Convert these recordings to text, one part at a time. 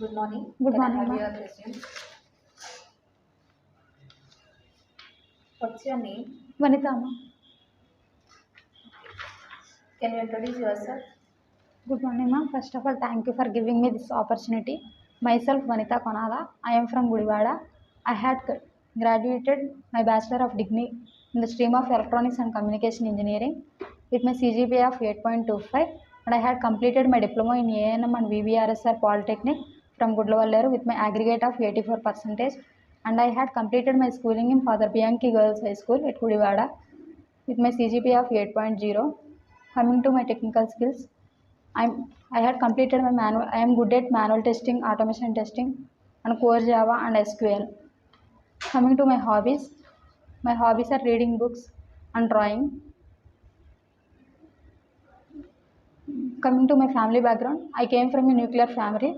Good morning. Good Can I morning, have ma'am. your resume? What's your name? Vanita, ma'am. Can you introduce yourself? Good morning, ma'am. First of all, thank you for giving me this opportunity. Myself, Vanita Konala. I am from Gudivada. I had graduated my Bachelor of Degree in the stream of Electronics and Communication Engineering with my CGPA of 8.25, and I had completed my diploma in A&M and VVRSR Polytechnic from Gudlavaleru with my aggregate of 84%, and I had completed my schooling in Father Bianchi Girls High School at Gudivada with my CGPA of 8.0. Coming to my technical skills, I had completed my manual. I am good at manual testing, automation testing, and core Java and SQL. Coming to my hobbies are reading books and drawing. Coming to my family background, I came from a nuclear family.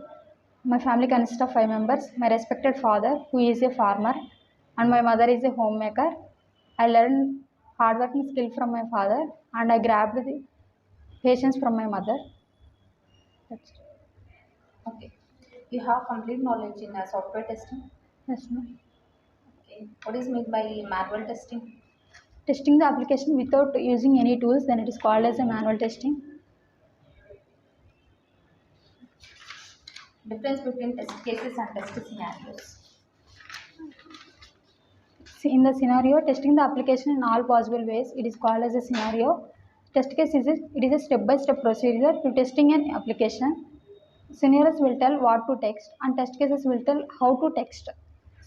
My family consists of 5 members. My respected father, who is a farmer, and my mother is a homemaker. I learned hardworking skill from my father, and I grabbed the patience from my mother. That's it. Okay. You have complete knowledge in software testing. Yes, ma'am. Okay. What is meant by manual testing? Testing the application without using any tools, then it is called as a manual testing. Difference between test cases and test scenarios. In the scenario, testing the application in all possible ways, it is called as a scenario. Test case it is a step-by-step procedure to testing an application. Scenarios will tell what to text, and test cases will tell how to text.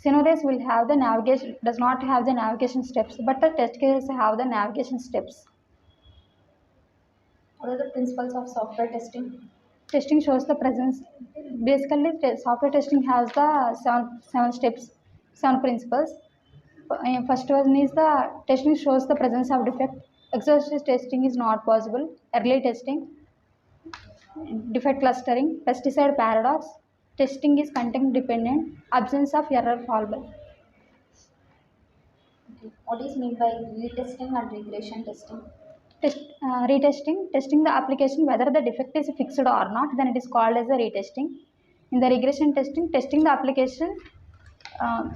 Scenarios will have the navigation, does not have the navigation steps, but the test cases have the navigation steps. What are the principles of software testing? Testing shows the presence. Basically, software testing has the seven steps, seven principles. First one is the testing shows the presence of defect. Exhaustive testing is not possible. Early testing, defect clustering, pesticide paradox. Testing is content dependent. Absence of error fallback. Okay. What is meant by retesting and regression testing? Retesting, testing the application whether the defect is fixed or not, then it is called as a retesting. In the regression testing, testing the application uh,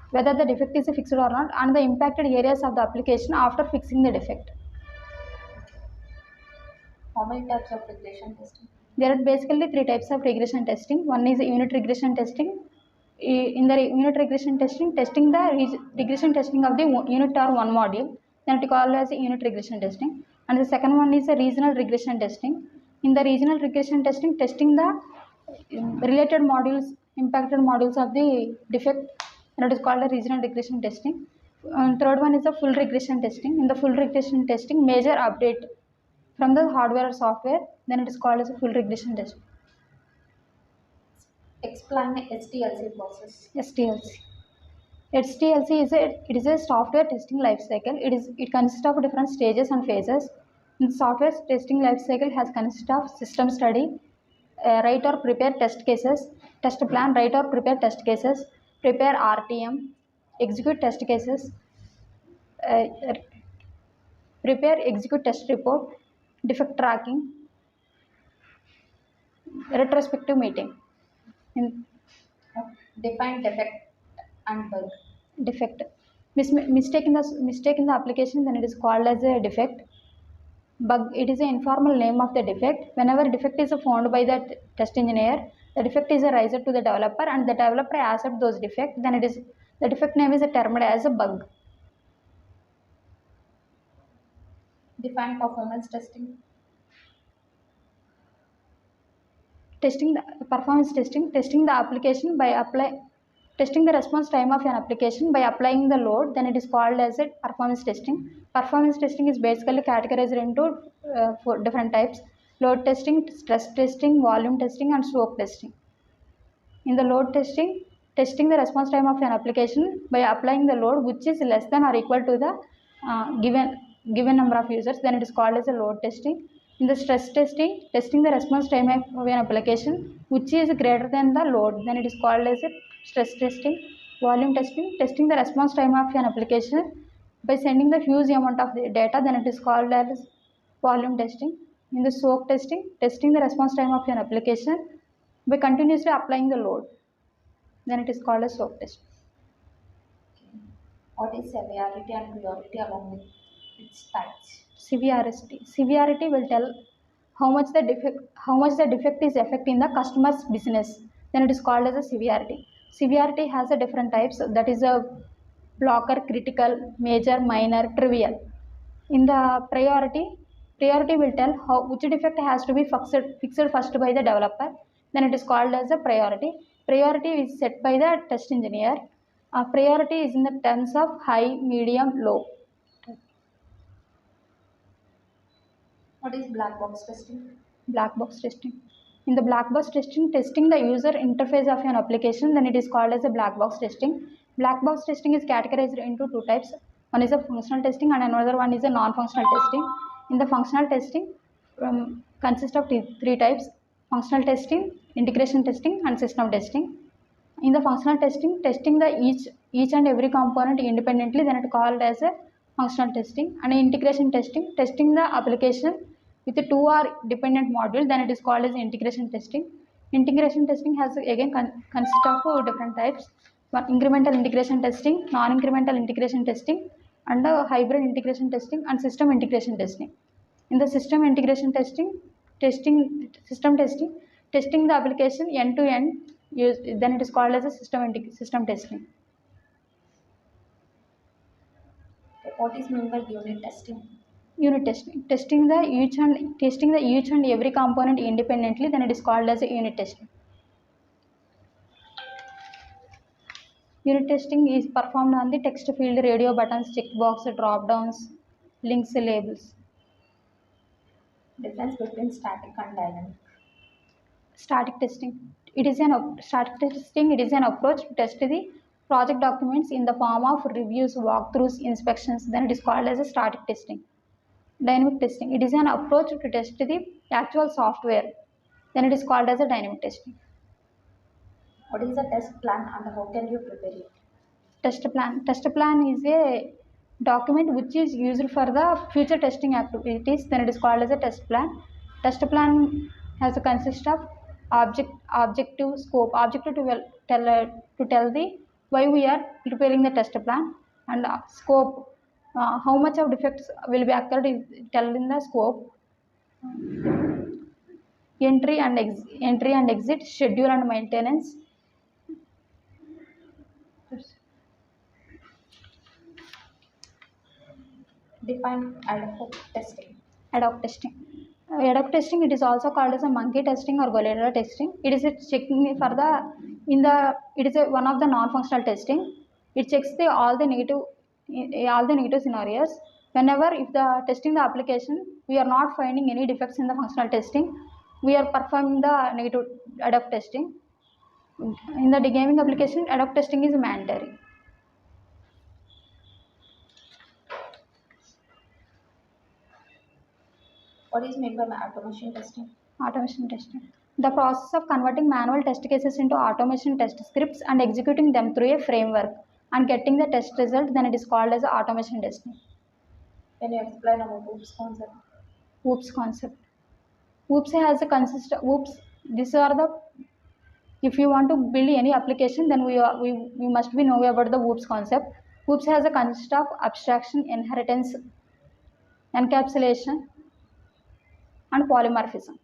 whether the defect is fixed or not and the impacted areas of the application after fixing the defect. How many types of regression testing? There are basically three types of regression testing. One is unit regression testing. In the unit regression testing, testing the regression testing of the unit or one module, then it is called as unit regression testing. And the second one is the regional regression testing. In the regional regression testing, testing the related modules, impacted modules of the defect, and it is called a regional regression testing. Third one is the full regression testing. In the full regression testing, major update from the hardware or software, then it is called as a full regression test. Explain the STLC process. STLC. STLC is a software testing life cycle. It consists of different stages and phases. The software testing life cycle has consist of system study, write or prepare test cases, test plan, write or prepare test cases, prepare RTM, execute test cases, uh, prepare execute test report, defect tracking, retrospective meeting. In Define defect and bug. defect, mistake in the application, then it is called as a defect. Bug, it is an informal name of the defect. Whenever defect is found by the test engineer, the defect is raised to the developer and the developer accepts those defects, then it is the defect name is termed as a bug. Define performance testing. Testing the performance testing the application by testing the response time of an application by applying the load, then it is called as a performance testing. Performance testing is basically categorized into four different types: load testing, stress testing, volume testing, and soak testing. In the load testing, testing the response time of an application by applying the load which is less than or equal to the given number of users, then it is called as a load testing. In the stress testing, testing the response time of an application which is greater than the load, then it is called as a stress testing. Volume testing, testing the response time of an application by sending the huge amount of the data, then it is called as volume testing. In the soak testing, testing the response time of an application by continuously applying the load. Then it is called as slope test. Okay. What is severity and priority along with its types? Severity will tell how much the defect is affecting the customer's business. Then it is called as a severity. Severity has a different types. That is a blocker, critical, major, minor, trivial. In the priority will tell which defect has to be fixed first by the developer. Then it is called as a priority. Priority is set by the test engineer. Priority is in the terms of high, medium, low. What is black box testing? Black box testing. In the black box testing the user interface of an application, then it is called as a black box testing. Black box testing is categorized into two types. One is a functional testing and another one is a non-functional testing. In the functional testing, consists of three types: functional testing, integration testing, and system testing. In the functional testing, testing the each and every component independently, then it called as a functional testing. And integration testing, testing the application with the two or dependent module, then it is called as integration testing. Integration testing has again consists of different types: one incremental integration testing, non-incremental integration testing, and hybrid integration testing, and system integration testing. In the system integration testing, testing the application end to end, then it is called as a system testing. Okay. What is meant by unit testing? Unit testing, testing the each and every component independently, then it is called as a unit testing. Unit testing is performed on the text field, radio buttons, checkbox, drop downs, links, labels. Difference between static and dynamic. Static testing, it is an approach to test the project documents in the form of reviews, walkthroughs, inspections, then it is called as a static testing. Dynamic testing, it is an approach to test the actual software, then it is called as a dynamic testing. What is a test plan and how can you prepare it? Test plan is a document which is used for the future testing activities, then it is called as a test plan. Test plan has a consist of objective, scope. Objective to tell the why we are preparing the test plan, and scope, how much of defects will be occurred is tell in the scope. Entry and exit, schedule and maintenance. Define ad hoc testing. Ad hoc testing. Ad hoc testing, it is also called as a monkey testing or gorilla testing. It is a checking for one of the non-functional testing. It checks all the negative scenarios. Whenever if the testing the application, we are not finding any defects in the functional testing, we are performing the negative ad hoc testing. In the gaming application, ad hoc testing is mandatory. What is meant by automation testing? Automation testing, the process of converting manual test cases into automation test scripts and executing them through a framework and getting the test result, then it is called as automation testing. Can you explain about OOPS concept? OOPS concept. OOPS has a consist of OOPS. These are the, if you want to build any application, then we must be know about the OOPS concept. OOPS has a consist of abstraction, inheritance, encapsulation, and polymorphism.